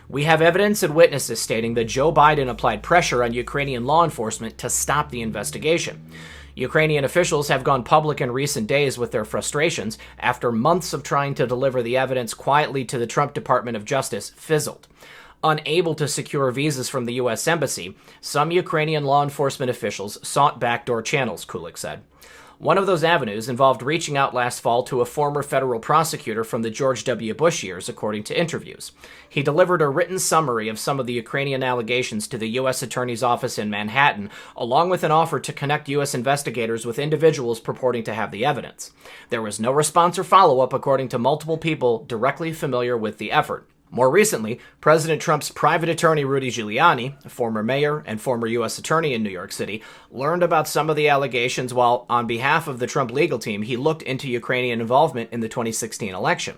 We have evidence and witnesses stating that Joe Biden applied pressure on Ukrainian law enforcement to stop the investigation. Ukrainian officials have gone public in recent days with their frustrations after months of trying to deliver the evidence quietly to the Trump Department of Justice fizzled. Unable to secure visas from the U.S. Embassy, some Ukrainian law enforcement officials sought backdoor channels, Kulik said. One of those avenues involved reaching out last fall to a former federal prosecutor from the George W. Bush years, according to interviews. He delivered a written summary of some of the Ukrainian allegations to the U.S. Attorney's Office in Manhattan, along with an offer to connect U.S. investigators with individuals purporting to have the evidence. There was no response or follow-up, according to multiple people directly familiar with the effort. More recently, President Trump's private attorney Rudy Giuliani, a former mayor and former U.S. attorney in New York City, learned about some of the allegations while, on behalf of the Trump legal team, he looked into Ukrainian involvement in the 2016 election.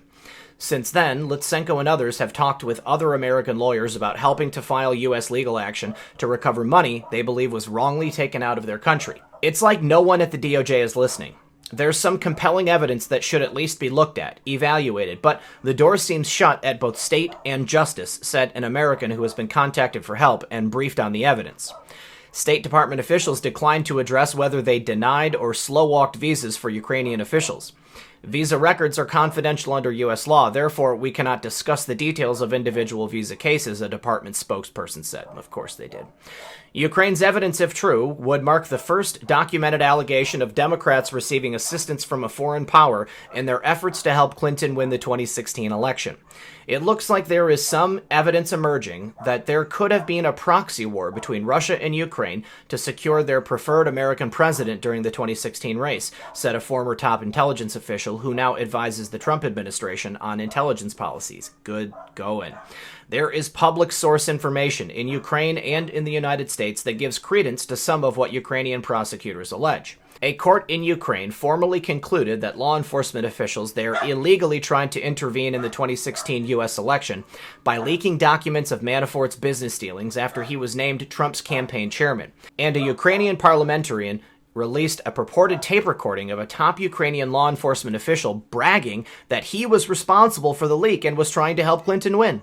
Since then, Lutsenko and others have talked with other American lawyers about helping to file U.S. legal action to recover money they believe was wrongly taken out of their country. It's like no one at the DOJ is listening. There's some compelling evidence that should at least be looked at, evaluated, but the door seems shut at both state and justice, said an American who has been contacted for help and briefed on the evidence. State Department officials declined to address whether they denied or slow-walked visas for Ukrainian officials. Visa records are confidential under U.S. law, therefore we cannot discuss the details of individual visa cases, a department spokesperson said. Of course they did. Ukraine's evidence, if true, would mark the first documented allegation of Democrats receiving assistance from a foreign power in their efforts to help Clinton win the 2016 election. It looks like there is some evidence emerging that there could have been a proxy war between Russia and Ukraine to secure their preferred American president during the 2016 race, said a former top intelligence official who now advises the Trump administration on intelligence policies. Good going. There is public source information in Ukraine and in the United States that gives credence to some of what Ukrainian prosecutors allege. A court in Ukraine formally concluded that law enforcement officials there illegally tried to intervene in the 2016 U.S. election by leaking documents of Manafort's business dealings after he was named Trump's campaign chairman. And a Ukrainian parliamentarian released a purported tape recording of a top Ukrainian law enforcement official bragging that he was responsible for the leak and was trying to help Clinton win.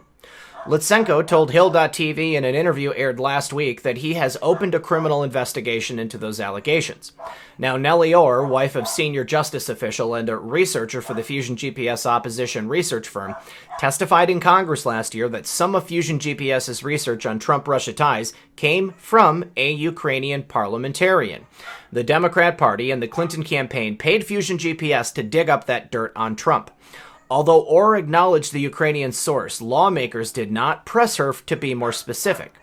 Lutsenko told Hill.tv in an interview aired last week that he has opened a criminal investigation into those allegations. Now, Nellie Orr, wife of senior justice official and a researcher for the Fusion GPS opposition research firm, testified in Congress last year that some of Fusion GPS's research on Trump-Russia ties came from a Ukrainian parliamentarian. The Democrat Party and the Clinton campaign paid Fusion GPS to dig up that dirt on Trump. Although Orr acknowledged the Ukrainian source, lawmakers did not press her to be more specific.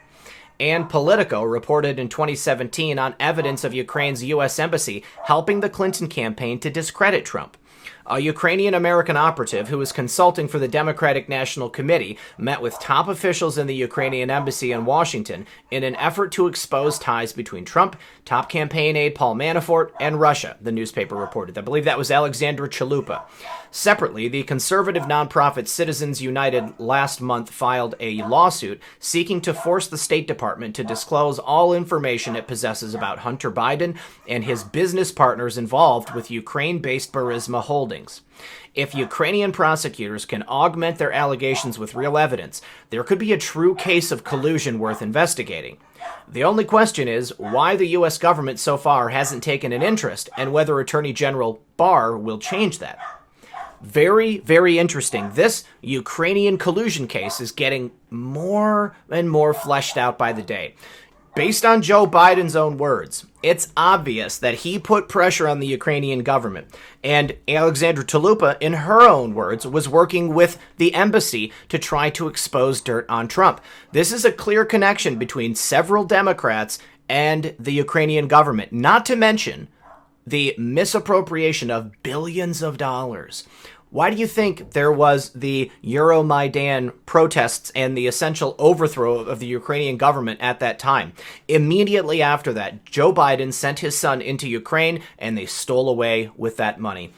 And Politico reported in 2017 on evidence of Ukraine's U.S. embassy helping the Clinton campaign to discredit Trump. A Ukrainian-American operative who was consulting for the Democratic National Committee met with top officials in the Ukrainian embassy in Washington in an effort to expose ties between Trump, top campaign aide Paul Manafort, and Russia, the newspaper reported. I believe that was Alexandra Chalupa. Separately, the conservative nonprofit Citizens United last month filed a lawsuit seeking to force the State Department to disclose all information it possesses about Hunter Biden and his business partners involved with Ukraine-based Burisma Holdings. If Ukrainian prosecutors can augment their allegations with real evidence, there could be a true case of collusion worth investigating. The only question is why the U.S. government so far hasn't taken an interest and whether Attorney General Barr will change that. Very, very interesting. This Ukrainian collusion case is getting more and more fleshed out by the day. Based on Joe Biden's own words, it's obvious that he put pressure on the Ukrainian government. And Alexandra Chalupa, in her own words, was working with the embassy to try to expose dirt on Trump. This is a clear connection between several Democrats and the Ukrainian government, not to mention the misappropriation of billions of dollars. Why do you think there was the Euromaidan protests and the essential overthrow of the Ukrainian government at that time? Immediately after that, Joe Biden sent his son into Ukraine and they stole away with that money.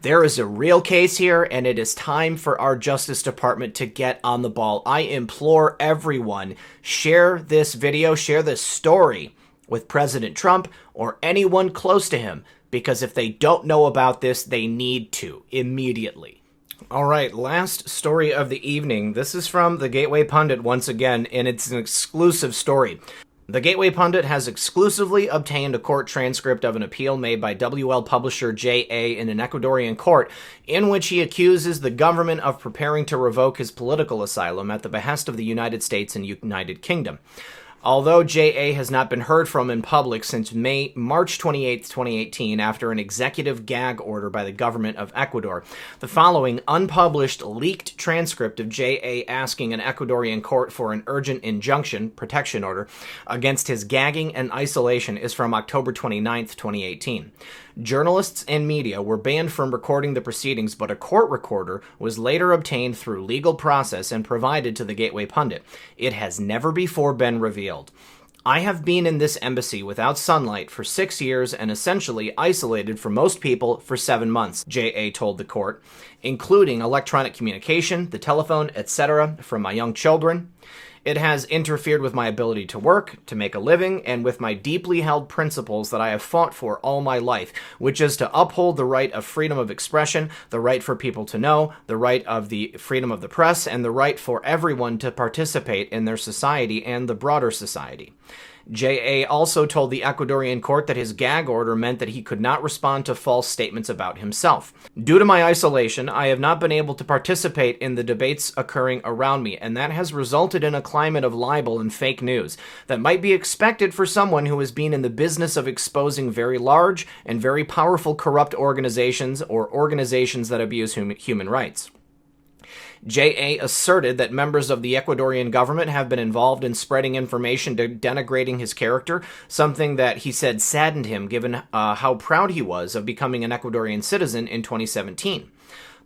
There is a real case here, and it is time for our Justice Department to get on the ball. I implore everyone, share this video, share this story with President Trump or anyone close to him, because if they don't know about this, they need to immediately. All right, last story of the evening. This is from the Gateway Pundit once again, and it's an exclusive story. The Gateway Pundit has exclusively obtained a court transcript of an appeal made by WL publisher J.A. in an Ecuadorian court, in which he accuses the government of preparing to revoke his political asylum at the behest of the United States and United Kingdom. Although J.A. has not been heard from in public since March 28, 2018, after an executive gag order by the government of Ecuador, the following unpublished, leaked transcript of J.A. asking an Ecuadorian court for an urgent injunction, protection order, against his gagging and isolation is from October 29, 2018. Journalists and media were banned from recording the proceedings, but a court recorder was later obtained through legal process and provided to the Gateway Pundit. It has never before been revealed. I have been in this embassy without sunlight for 6 years and essentially isolated from most people for 7 months, J.A. told the court, including electronic communication, the telephone, etc., from my young children. It has interfered with my ability to work, to make a living, and with my deeply held principles that I have fought for all my life, which is to uphold the right of freedom of expression, the right for people to know, the right of the freedom of the press, and the right for everyone to participate in their society and the broader society. J.A. also told the Ecuadorian court that his gag order meant that he could not respond to false statements about himself. Due to my isolation, I have not been able to participate in the debates occurring around me, and that has resulted in a climate of libel and fake news that might be expected for someone who has been in the business of exposing very large and very powerful corrupt organizations or organizations that abuse human rights. J.A. asserted that members of the Ecuadorian government have been involved in spreading information denigrating his character, something that he said saddened him given how proud he was of becoming an Ecuadorian citizen in 2017.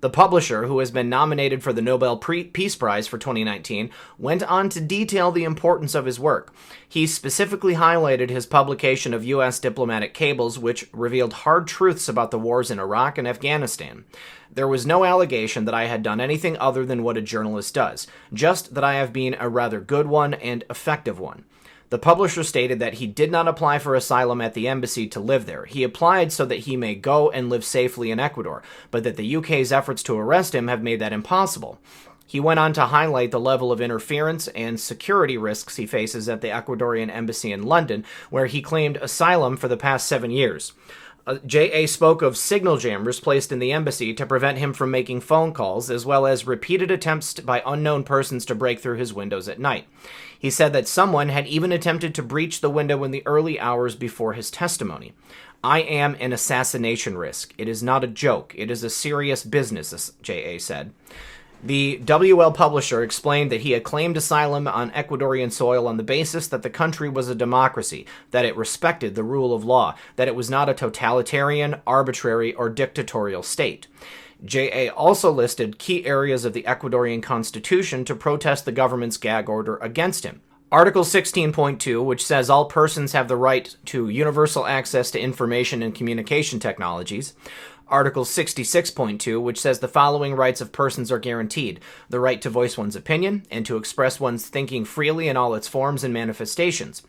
The publisher, who has been nominated for the Nobel Peace Prize for 2019, went on to detail the importance of his work. He specifically highlighted his publication of U.S. diplomatic cables, which revealed hard truths about the wars in Iraq and Afghanistan. There was no allegation that I had done anything other than what a journalist does, just that I have been a rather good one and effective one. The publisher stated that he did not apply for asylum at the embassy to live there. He applied so that he may go and live safely in Ecuador, but that the UK's efforts to arrest him have made that impossible. He went on to highlight the level of interference and security risks he faces at the Ecuadorian embassy in London, where he claimed asylum for the past 7 years. J.A. spoke of signal jammers placed in the embassy to prevent him from making phone calls, as well as repeated attempts by unknown persons to break through his windows at night. He said that someone had even attempted to breach the window in the early hours before his testimony. I am an assassination risk. It is not a joke. It is a serious business, J.A. said. The WL publisher explained that he had claimed asylum on Ecuadorian soil on the basis that the country was a democracy, that it respected the rule of law, that it was not a totalitarian, arbitrary, or dictatorial state. J.A. also listed key areas of the Ecuadorian constitution to protest the government's gag order against him. Article 16.2, which says all persons have the right to universal access to information and communication technologies. Article 66.2, which says the following rights of persons are guaranteed: the right to voice one's opinion and to express one's thinking freely in all its forms and manifestations.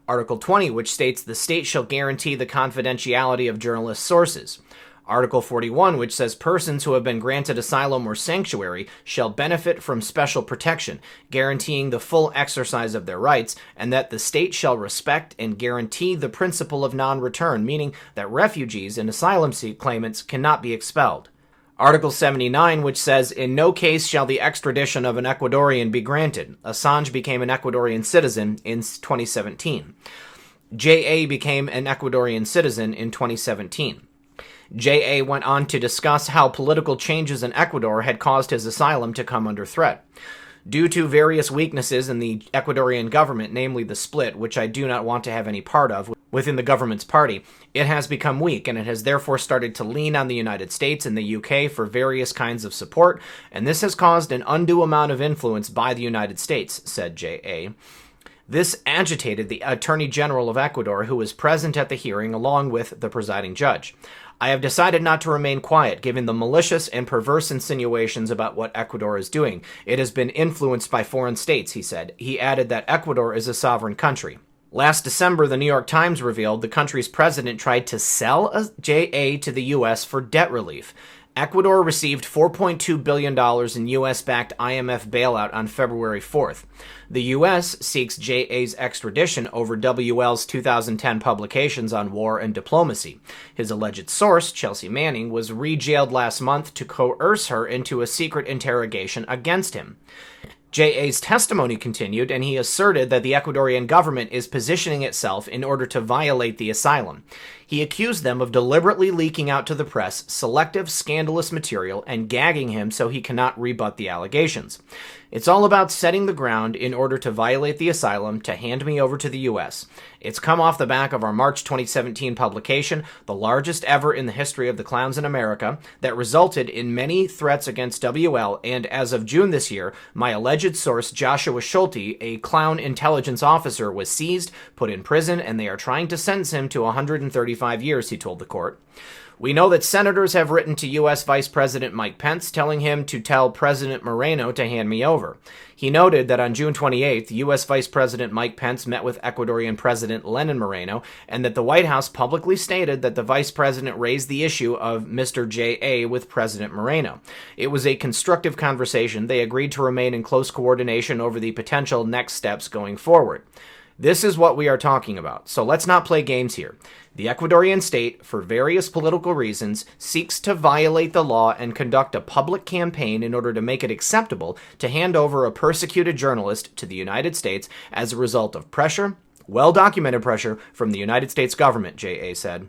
Article 20, which states the state shall guarantee the confidentiality of journalist sources. Article 41, which says persons who have been granted asylum or sanctuary shall benefit from special protection, guaranteeing the full exercise of their rights, and that the state shall respect and guarantee the principle of non-return, meaning that refugees and asylum claimants cannot be expelled. Article 79, which says, in no case shall the extradition of an Ecuadorian be granted. Assange became an Ecuadorian citizen in 2017. J.A. became an Ecuadorian citizen in 2017. J.A. went on to discuss how political changes in Ecuador had caused his asylum to come under threat. Due to various weaknesses in the Ecuadorian government, namely the split, which I do not want to have any part of, within the government's party, it has become weak, and it has therefore started to lean on the United States and the UK for various kinds of support, and this has caused an undue amount of influence by the United States, said J.A. This agitated the Attorney General of Ecuador, who was present at the hearing along with the presiding judge. I have decided not to remain quiet, given the malicious and perverse insinuations about what Ecuador is doing. It has been influenced by foreign states, he said. He added that Ecuador is a sovereign country. Last December, the New York Times revealed the country's president tried to sell a JA to the U.S. for debt relief. Ecuador received $4.2 billion in U.S.-backed IMF bailout on February 4th. The U.S. seeks JA's extradition over WL's 2010 publications on war and diplomacy. His alleged source, Chelsea Manning, was re-jailed last month to coerce her into a secret interrogation against him. J.A.'s testimony continued, and he asserted that the Ecuadorian government is positioning itself in order to violate the asylum. He accused them of deliberately leaking out to the press selective, scandalous material and gagging him so he cannot rebut the allegations. It's all about setting the ground in order to violate the asylum to hand me over to the U.S. It's come off the back of our March 2017 publication, the largest ever in the history of the clowns in America, that resulted in many threats against WL, and as of June this year, my alleged source, Joshua Schulte, a clown intelligence officer, was seized, put in prison, and they are trying to sentence him to 135 years, he told the court. We know that senators have written to U.S. Vice President Mike Pence telling him to tell President Moreno to hand me over. He noted that on June 28th, U.S. Vice President Mike Pence met with Ecuadorian President Lenin Moreno, and that the White House publicly stated that the Vice President raised the issue of Mr. J.A. with President Moreno. It was a constructive conversation. They agreed to remain in close coordination over the potential next steps going forward. This is what we are talking about, so let's not play games here. The Ecuadorian state, for various political reasons, seeks to violate the law and conduct a public campaign in order to make it acceptable to hand over a persecuted journalist to the United States as a result of pressure, well-documented pressure, from the United States government, J.A. said.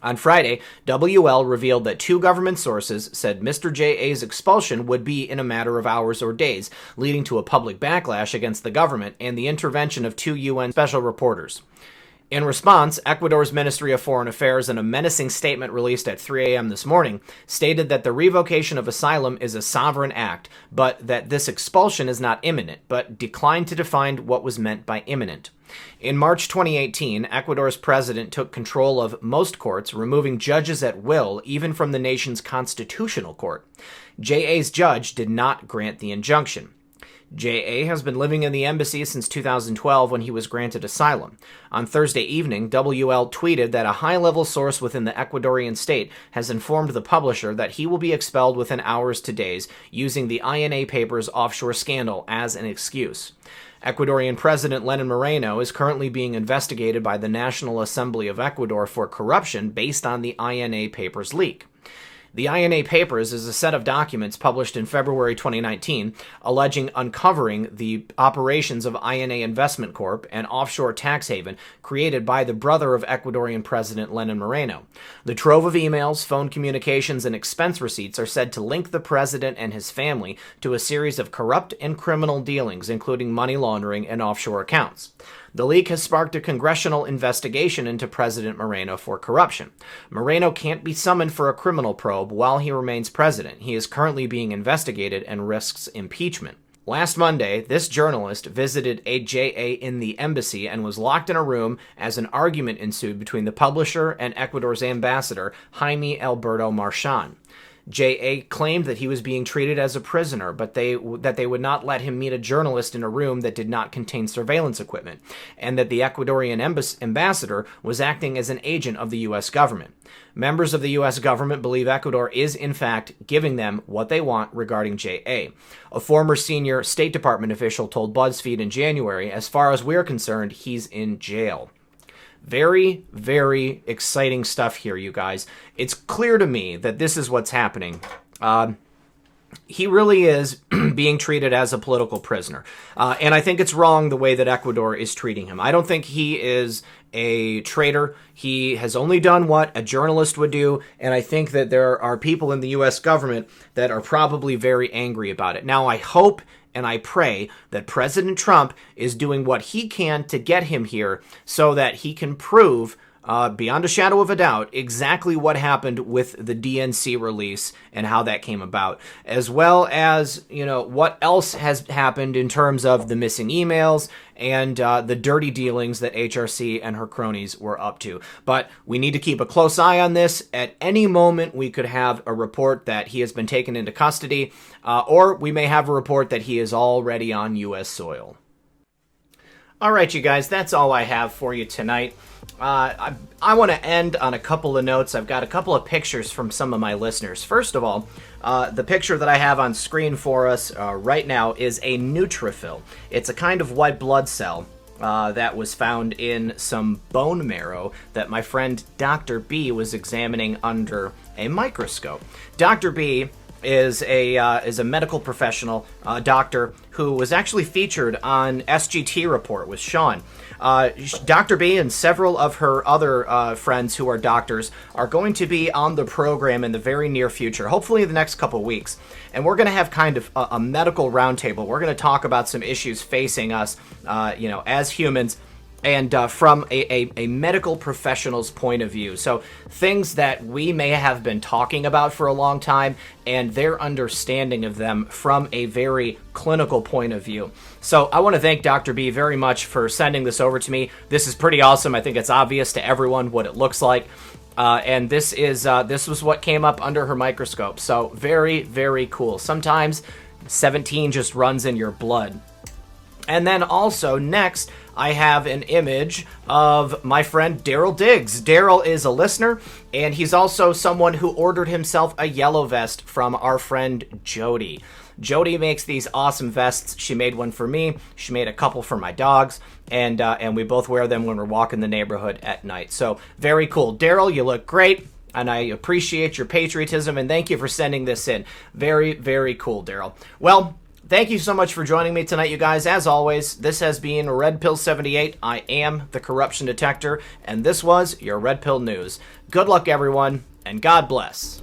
On Friday, WL revealed that two government sources said Mr. J.A.'s expulsion would be in a matter of hours or days, leading to a public backlash against the government and the intervention of two UN special reporters. In response, Ecuador's Ministry of Foreign Affairs, in a menacing statement released at 3 a.m. this morning, stated that the revocation of asylum is a sovereign act, but that this expulsion is not imminent, but declined to define what was meant by imminent. In March 2018, Ecuador's president took control of most courts, removing judges at will, even from the nation's constitutional court. J.A.'s judge did not grant the injunction. J.A. has been living in the embassy since 2012 when he was granted asylum. On Thursday evening, WL tweeted that a high-level source within the Ecuadorian state has informed the publisher that he will be expelled within hours to days, using the INA Papers offshore scandal as an excuse. Ecuadorian President Lenin Moreno is currently being investigated by the National Assembly of Ecuador for corruption based on the INA Papers leak. The INA Papers is a set of documents published in February 2019 alleging uncovering the operations of INA Investment Corp, an offshore tax haven created by the brother of Ecuadorian President Lenin Moreno. The trove of emails, phone communications, and expense receipts are said to link the president and his family to a series of corrupt and criminal dealings, including money laundering and offshore accounts. The leak has sparked a congressional investigation into President Moreno for corruption. Moreno can't be summoned for a criminal probe while he remains president. He is currently being investigated and risks impeachment. Last Monday, this journalist visited a JA in the embassy and was locked in a room as an argument ensued between the publisher and Ecuador's ambassador, Jaime Alberto Marchán. J.A. claimed that he was being treated as a prisoner, but that they would not let him meet a journalist in a room that did not contain surveillance equipment, and that the Ecuadorian ambassador was acting as an agent of the U.S. government. Members of the U.S. government believe Ecuador is, in fact, giving them what they want regarding J.A. A former senior State Department official told BuzzFeed in January, "As far as we're concerned, he's in jail." Very, very exciting stuff here, you guys. It's clear to me that this is what's happening. He really is being treated as a political prisoner. And I think it's wrong the way that Ecuador is treating him. I don't think he is a traitor. He has only done what a journalist would do, and I think that there are people in the U.S. government that are probably very angry about it. Now, I hope and I pray that President Trump is doing what he can to get him here so that he can prove beyond a shadow of a doubt, exactly what happened with the DNC release and how that came about, as well as, what else has happened in terms of the missing emails and the dirty dealings that HRC and her cronies were up to. But we need to keep a close eye on this. At any moment, we could have a report that he has been taken into custody, or we may have a report that he is already on U.S. soil. All right, you guys, that's all I have for you tonight. I want to end on a couple of notes. I've got a couple of pictures from some of my listeners. First of all, the picture that I have on screen for us right now is a neutrophil. It's a kind of white blood cell that was found in some bone marrow that my friend Dr. B was examining under a microscope. Dr. B is a medical professional, doctor, who was actually featured on SGT Report with Sean. Dr. B and several of her other friends who are doctors are going to be on the program in the very near future, hopefully in the next couple weeks. And we're going to have kind of a medical roundtable. We're going to talk about some issues facing us, as humans, and from a medical professional's point of view. So things that we may have been talking about for a long time and their understanding of them from a very clinical point of view. So I want to thank Dr. B very much for sending this over to me. This is pretty awesome. I think it's obvious to everyone what it looks like. And this was what came up under her microscope. So very, very cool. Sometimes 17 just runs in your blood. And then also, next, I have an image of my friend Daryl Diggs. Daryl is a listener, and he's also someone who ordered himself a yellow vest from our friend Jody. Jody makes these awesome vests. She made one for me. She made a couple for my dogs, and we both wear them when we're walking the neighborhood at night. So, very cool. Daryl, you look great, and I appreciate your patriotism, and thank you for sending this in. Very, very cool, Daryl. Well, thank you so much for joining me tonight, you guys. As always, this has been Red Pill 78. I am the Corruption Detector, and this was your Red Pill News. Good luck, everyone, and God bless.